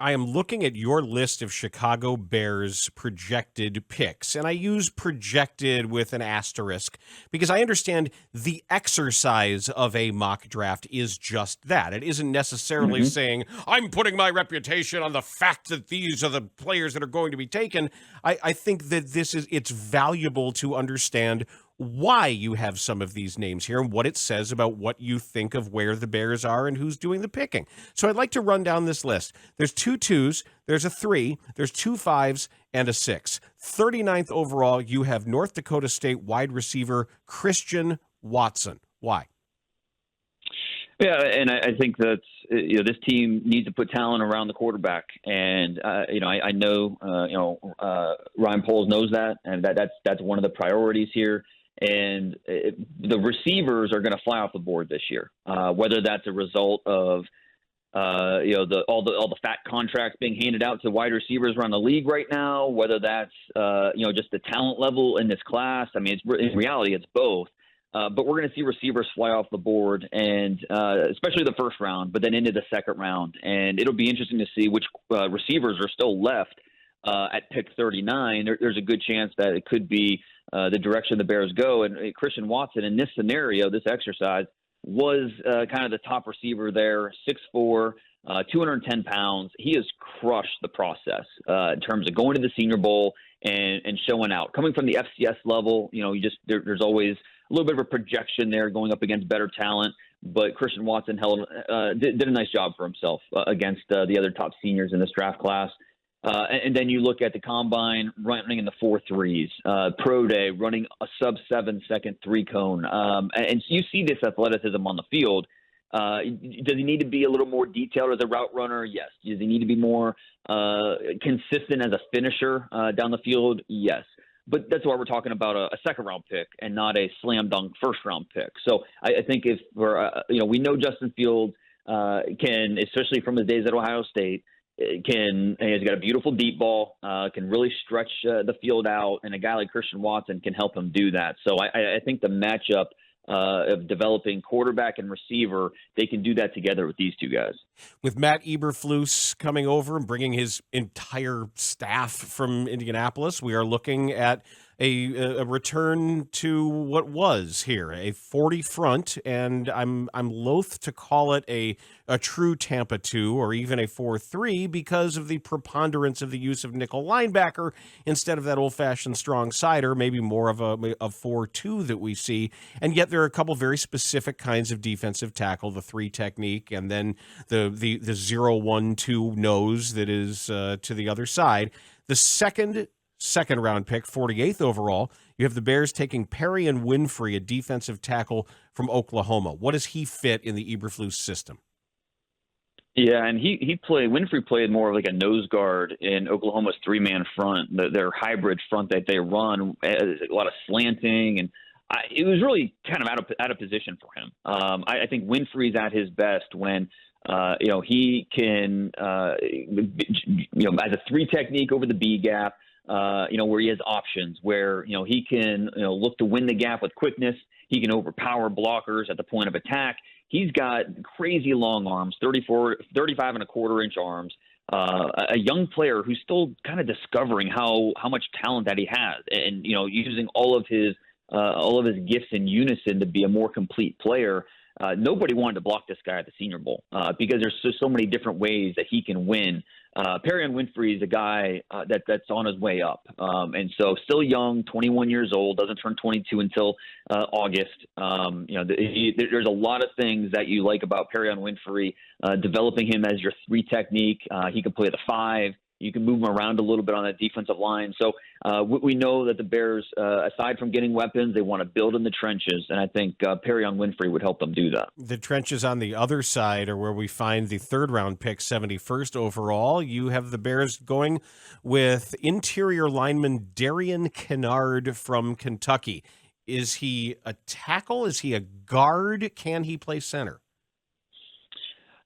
I am looking at your list of Chicago Bears projected picks, and I use projected with an asterisk because I understand the exercise of a mock draft is just that. It isn't necessarily saying, I'm putting my reputation on the fact that these are the players that are going to be taken. I think that it's valuable to understand why you have some of these names here and what it says about what you think of where the Bears are and who's doing the picking. So I'd like to run down this list. There's 2 2s, there's a 3, there's 2 5s, and a 6. 39th overall, you have North Dakota State wide receiver Christian Watson. Why? Yeah, and I think that this team needs to put talent around the quarterback, and I know Ryan Poles knows that, and that's one of the priorities here. And the receivers are going to fly off the board this year, whether that's a result of all the fat contracts being handed out to wide receivers around the league right now, whether that's just the talent level in this class. I mean, in reality, it's both. But we're going to see receivers fly off the board, and especially the first round, but then into the second round. And it'll be interesting to see which receivers are still left at pick 39. There's a good chance that it could be the direction the Bears go. And Christian Watson, in this scenario, this exercise, was kind of the top receiver there, 6'4", 210 pounds. He has crushed the process in terms of going to the Senior Bowl and showing out. Coming from the FCS level, there's always a little bit of a projection there going up against better talent, but Christian Watson did a nice job for himself against the other top seniors in this draft class. And then you look at the combine running in the 4.3s, pro day running a sub 7-second 3-cone. And so you see this athleticism on the field. Does he need to be a little more detailed as a route runner? Yes. Does he need to be more consistent as a finisher down the field? Yes. But that's why we're talking about a second-round pick and not a slam-dunk first-round pick. So I think if we know Justin Fields can, especially from his days at Ohio State, he's got a beautiful deep ball, can really stretch the field out, and a guy like Christian Watson can help him do that. So I think the matchup of developing quarterback and receiver, they can do that together with these two guys. With Matt Eberflus coming over and bringing his entire staff from Indianapolis, we are looking at a return to what was here, a 40 front, and I'm loath to call it a true Tampa 2 or even a 4-3 because of the preponderance of the use of nickel linebacker instead of that old-fashioned strong sider, maybe more of a 4-2 that we see. And yet there are a couple very specific kinds of defensive tackle, the 3 technique, and then the 0-1-2 nose that is to the other side. The second round pick, 48th overall, you have the Bears taking Perrian Winfrey, a defensive tackle from Oklahoma. What does he fit in the Eberflus system? Yeah, and Winfrey played more of like a nose guard in Oklahoma's 3-man front, their hybrid front that they run, a lot of slanting, and it was really kind of out of position for him. I think Winfrey's at his best when he can as a 3 technique over the B gap. Where he has options, where, he can, look to win the gap with quickness. He can overpower blockers at the point of attack. He's got crazy long arms, 35 and a quarter inch arms, a young player who's still kind of discovering how much talent that he has, and, using all of his gifts in unison to be a more complete player. Nobody wanted to block this guy at the Senior Bowl because there's so many different ways that he can win. Perrian Winfrey is a guy that's on his way up. And so still young, 21 years old, doesn't turn 22 until August. There's a lot of things that you like about Perrian Winfrey, developing him as your 3 technique. He can play the 5. You can move him around a little bit on that defensive line. So we know that the Bears, aside from getting weapons, they want to build in the trenches, and I think Perrian Winfrey would help them do that. The trenches on the other side are where we find the 3rd-round pick, 71st overall. You have the Bears going with interior lineman Darian Kennard from Kentucky. Is he a tackle? Is he a guard? Can he play center?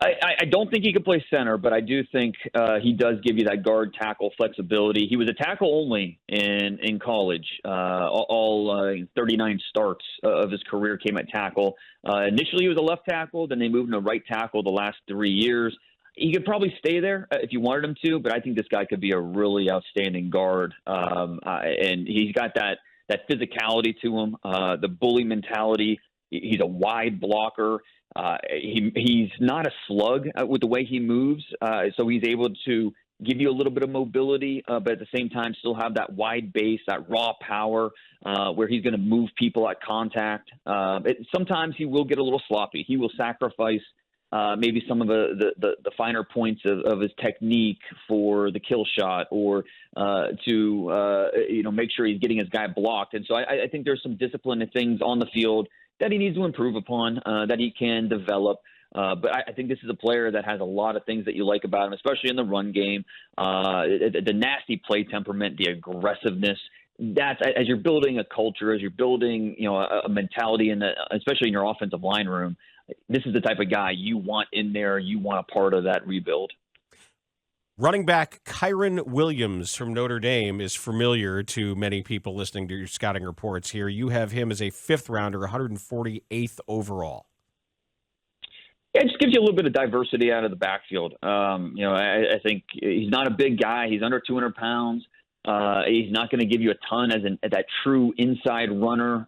I don't think he could play center, but I do think he does give you that guard tackle flexibility. He was a tackle only in college. All 39 starts of his career came at tackle. Initially, he was a left tackle. Then they moved him to right tackle the last 3 years. he could probably stay there if you wanted him to, but I think this guy could be a really outstanding guard. And he's got that physicality to him, the bully mentality. He's a wide blocker. He's not a slug with the way he moves, so he's able to give you a little bit of mobility, but at the same time still have that wide base, that raw power, where he's going to move people at contact. Sometimes he will get a little sloppy. He will sacrifice maybe some of the finer points of his technique for the kill shot, or to make sure he's getting his guy blocked. And so I think there's some discipline and things on the field that he needs to improve upon, that he can develop. But I think this is a player that has a lot of things that you like about him, especially in the run game, the nasty play temperament, the aggressiveness. That's, as you're building a culture, as you're building, a mentality, especially in your offensive line room, this is the type of guy you want in there. You want a part of that rebuild. Running back Kyron Williams from Notre Dame is familiar to many people listening to your scouting reports here. You have him as a fifth rounder, 148th overall. Yeah, it just gives you a little bit of diversity out of the backfield. I think he's not a big guy. He's under 200 pounds. He's not going to give you a ton as that true inside runner,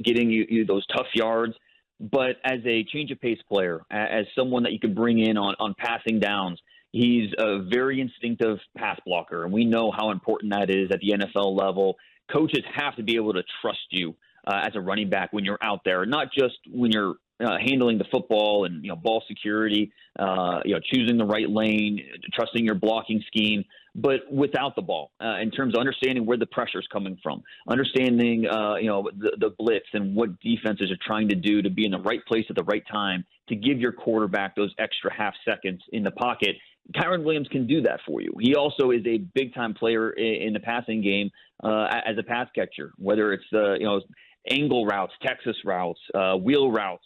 getting you those tough yards. But as a change of pace player, as someone that you can bring in on passing downs, he's a very instinctive pass blocker, and we know how important that is at the NFL level. Coaches have to be able to trust you as a running back when you're out there, not just when you're handling the football and ball security, choosing the right lane, trusting your blocking scheme, but without the ball, in terms of understanding where the pressure's coming from, understanding the blitz and what defenses are trying to do to be in the right place at the right time to give your quarterback those extra half seconds in the pocket. Kyron Williams can do that for you. He also is a big-time player in the passing game as a pass catcher, whether it's angle routes, Texas routes, wheel routes.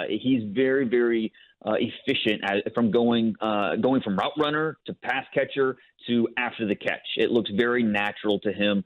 He's very, very efficient from going from route runner to pass catcher to after the catch. It looks very natural to him,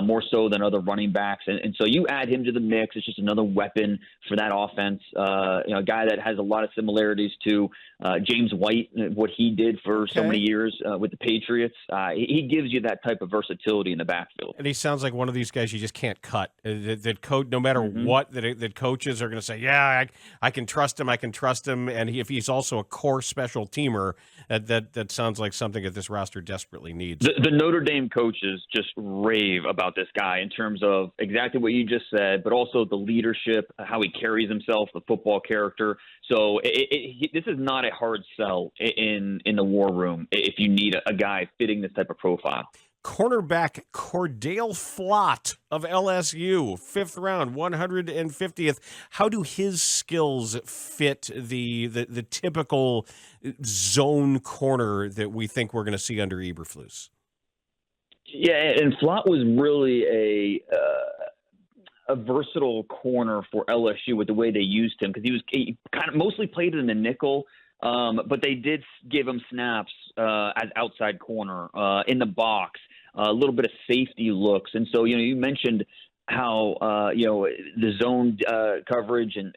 more so than other running backs. And so you add him to the mix. It's just another weapon for that offense. A guy that has a lot of similarities to James White, what he did for so many years with the Patriots. He gives you that type of versatility in the backfield. And he sounds like one of these guys you just can't cut. That coach, no matter what, that coaches are going to say, yeah, I can trust him. And if he's also a core special teamer, that sounds like something that this roster desperately needs. The Notre Dame coaches just rave about this guy in terms of exactly what you just said, but also the leadership, how he carries himself, the football character. So this is not a hard sell in the war room if you need a guy fitting this type of profile. Cornerback Cordale Flott of LSU, fifth round, 150th. How do his skills fit the typical zone corner that we think we're going to see under Eberflus? Yeah, and Flott was really a versatile corner for LSU with the way they used him, because he kind of mostly played in the nickel. But they did give him snaps as outside corner in the box, a little bit of safety looks. And so, you mentioned how, the zone coverage and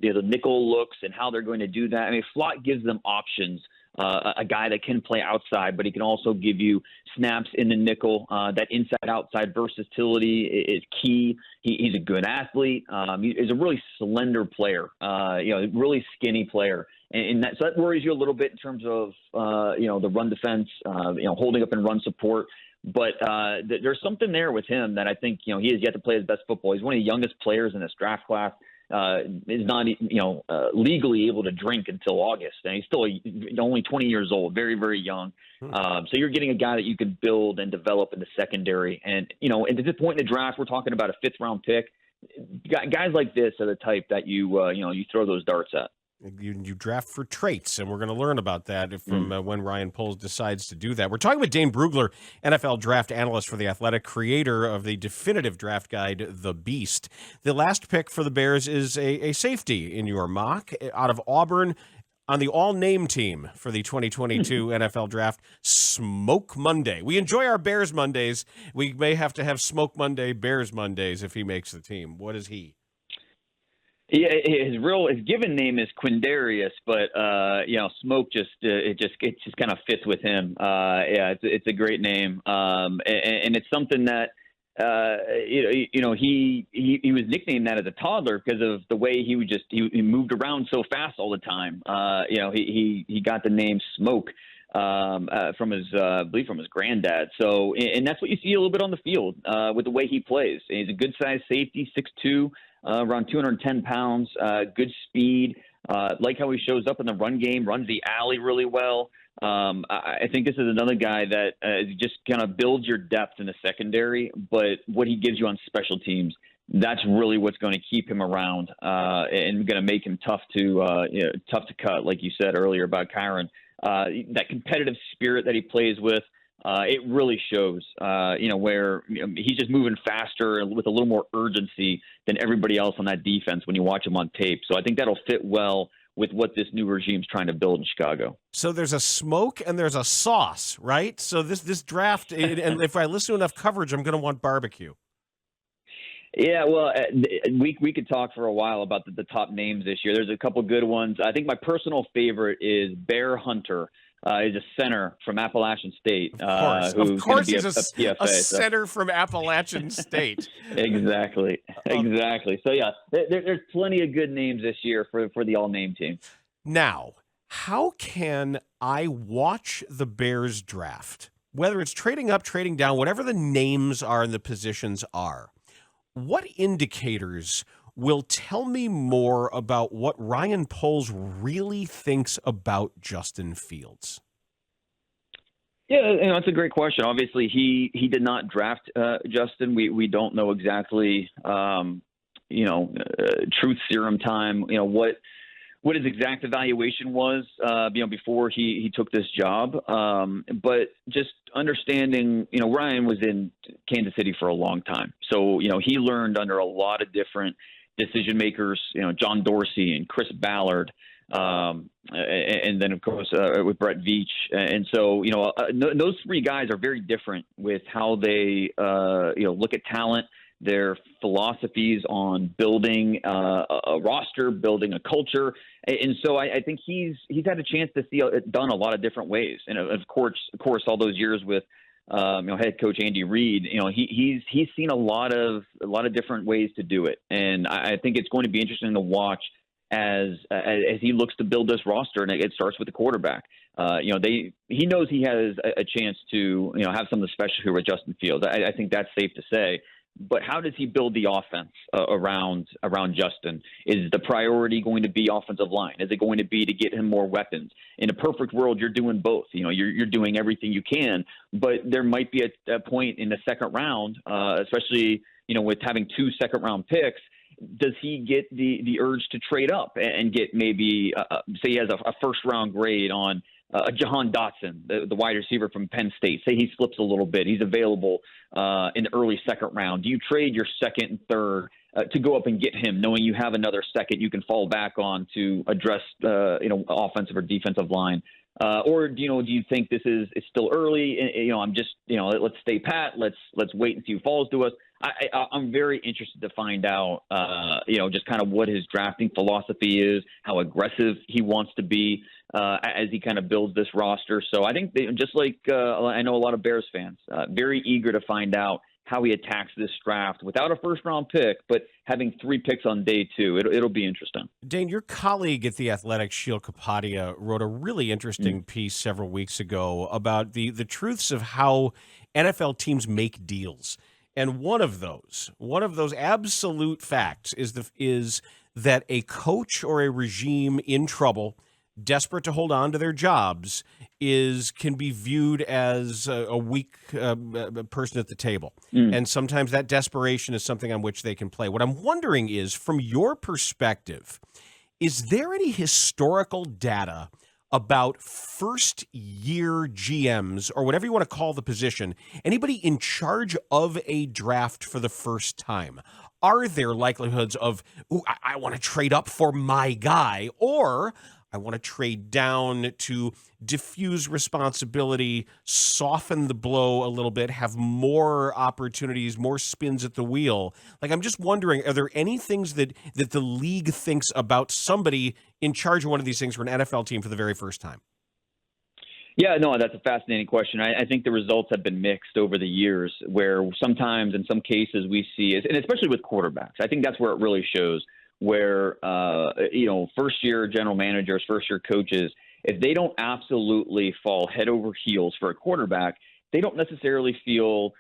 the nickel looks and how they're going to do that. I mean, Flott gives them options. A guy that can play outside, but he can also give you snaps in the nickel. That inside-outside versatility is key. He's a good athlete. He's a really slender player, really skinny player. And so that worries you a little bit in terms of, the run defense, holding up and run support. But there's something there with him that I think, he has yet to play his best football. He's one of the youngest players in this draft class. Is not, legally able to drink until August, and he's still only 20 years old, very, very young. So you're getting a guy that you can build and develop in the secondary. And, at this point in the draft, we're talking about a fifth round pick. Guys like this are the type that you throw those darts at. You draft for traits, and we're going to learn about that from when Ryan Poles decides to do that. We're talking with Dane Brugler, NFL draft analyst for The Athletic, creator of the definitive draft guide, The Beast. The last pick for the Bears is a safety in your mock out of Auburn on the all-name team for the 2022 NFL draft, Smoke Monday. We enjoy our Bears Mondays. We may have to have Smoke Monday, Bears Mondays if he makes the team. What is he? Yeah, his given name is Quindarius, but Smoke it just kind of fits with him. Yeah, it's a great name, and it's something that he was nicknamed that as a toddler because of the way he moved around so fast all the time. He got the name Smoke from his I believe from his granddad. So, and that's what you see a little bit on the field with the way he plays. He's a good sized safety, 6'2". Around 210 pounds, good speed, like how he shows up in the run game, runs the alley really well. I think this is another guy that just kind of builds your depth in the secondary, but what he gives you on special teams, that's really what's going to keep him around and going to make him tough to cut, like you said earlier about Kyron. That competitive spirit that he plays with. It really shows, where he's just moving faster with a little more urgency than everybody else on that defense when you watch him on tape. So I think that'll fit well with what this new regime's trying to build in Chicago. So there's a smoke and there's a sauce, right? So this draft, and if I listen to enough coverage, I'm going to want barbecue. Yeah, well, we could talk for a while about the top names this year. There's a couple good ones. I think my personal favorite is Bear Hunter. He's a center from Appalachian State. Of course, he's a center from Appalachian State. Exactly. So, yeah, there's plenty of good names this year for the all-name team. Now, how can I watch the Bears draft, whether it's trading up, trading down, whatever the names are and the positions are? What indicators will tell me more about what Ryan Poles really thinks about Justin Fields? Yeah, that's a great question. Obviously, he did not draft Justin. We don't know exactly, truth serum time. What his exact evaluation was, before he took this job. But just understanding, Ryan was in Kansas City for a long time, so he learned under a lot of different decision makers, John Dorsey and Chris Ballard, and then of course with Brett Veach. And so, those three guys are very different with how they, look at talent, their philosophies on building a roster, building a culture. And so I think he's had a chance to see it done a lot of different ways. And of course, all those years with, head coach Andy Reid, he's seen a lot of different ways to do it, and I think it's going to be interesting to watch as he looks to build this roster, and it starts with the quarterback. He knows he has a chance to have some of the special here with Justin Fields. I think that's safe to say. But how does he build the offense around Justin? Is the priority going to be offensive line? Is it going to be to get him more weapons? In a perfect world, you're doing both. You're doing everything you can, but there might be a point in the second round, especially with having 2 second-round picks. Does he get the urge to trade up and get maybe say he has a first-round grade on Jahan Dotson, the wide receiver from Penn State? Say he slips a little bit. He's available in the early second round. Do you trade your second and third to go up and get him, knowing you have another second you can fall back on to address offensive or defensive line? Or do you think this is still early? I'm just let's stay pat. Let's wait and see who falls to us. I'm very interested to find out, just kind of what his drafting philosophy is, how aggressive he wants to be as he kind of builds this roster. So I think just like I know a lot of Bears fans, very eager to find out how he attacks this draft without a first-round pick, but having 3 picks on day 2. It'll be interesting. Dane, your colleague at The Athletic, Sheil Kapadia, wrote a really interesting piece several weeks ago about the truths of how NFL teams make deals. And one of those absolute facts is that a coach or a regime in trouble, desperate to hold on to their jobs, can be viewed as a weak person at the table. And sometimes that desperation is something on which they can play. What I'm wondering is, from your perspective, is there any historical data about first-year GMs, or whatever you want to call the position, anybody in charge of a draft for the first time? Are there likelihoods of, I want to trade up for my guy, or I want to trade down to diffuse responsibility, soften the blow a little bit, have more opportunities, more spins at the wheel. Like, I'm just wondering, are there any things that the league thinks about somebody in charge of one of these things for an NFL team for the very first time? Yeah, no, that's a fascinating question. I think the results have been mixed over the years, where sometimes in some cases we see, and especially with quarterbacks, I think that's where it really shows, where, first-year general managers, first-year coaches, if they don't absolutely fall head over heels for a quarterback, they don't necessarily feel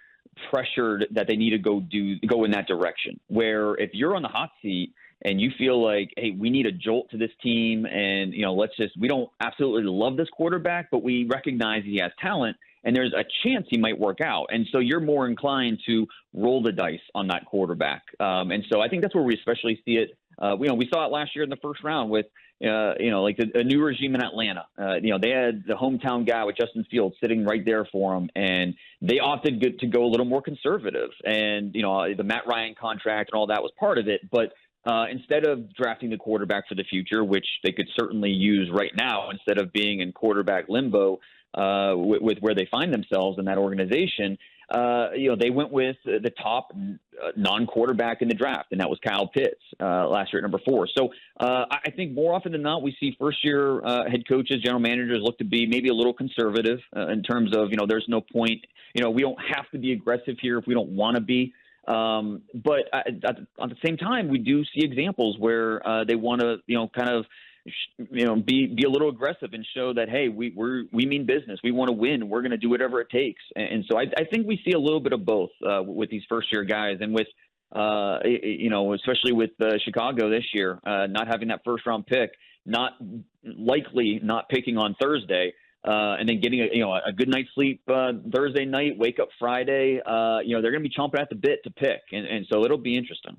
pressured that they need to go in that direction. Where if you're on the hot seat and you feel like, hey, we need a jolt to this team, and we don't absolutely love this quarterback, but we recognize he has talent, and there's a chance he might work out, and so you're more inclined to roll the dice on that quarterback. And so I think that's where we especially see it. We saw it last year in the first round with, a new regime in Atlanta. They had the hometown guy with Justin Fields sitting right there for him, and they opted to go a little more conservative. And, the Matt Ryan contract and all that was part of it, but instead of drafting the quarterback for the future, which they could certainly use right now, instead of being in quarterback limbo with where they find themselves in that organization, they went with the top non-quarterback in the draft, and that was Kyle Pitts last year at number 4. So I think more often than not, we see first-year head coaches, general managers look to be maybe a little conservative in terms of, there's no point. We don't have to be aggressive here if we don't want to be. But at the same time, we do see examples where they want to, be a little aggressive and show that, hey, we mean business. We want to win. We're going to do whatever it takes. And so I think we see a little bit of both with these first year guys, and with especially with Chicago this year, not having that first round pick, not picking on Thursday. And then getting a good night's sleep Thursday night, wake up Friday. They're going to be chomping at the bit to pick, and so it'll be interesting.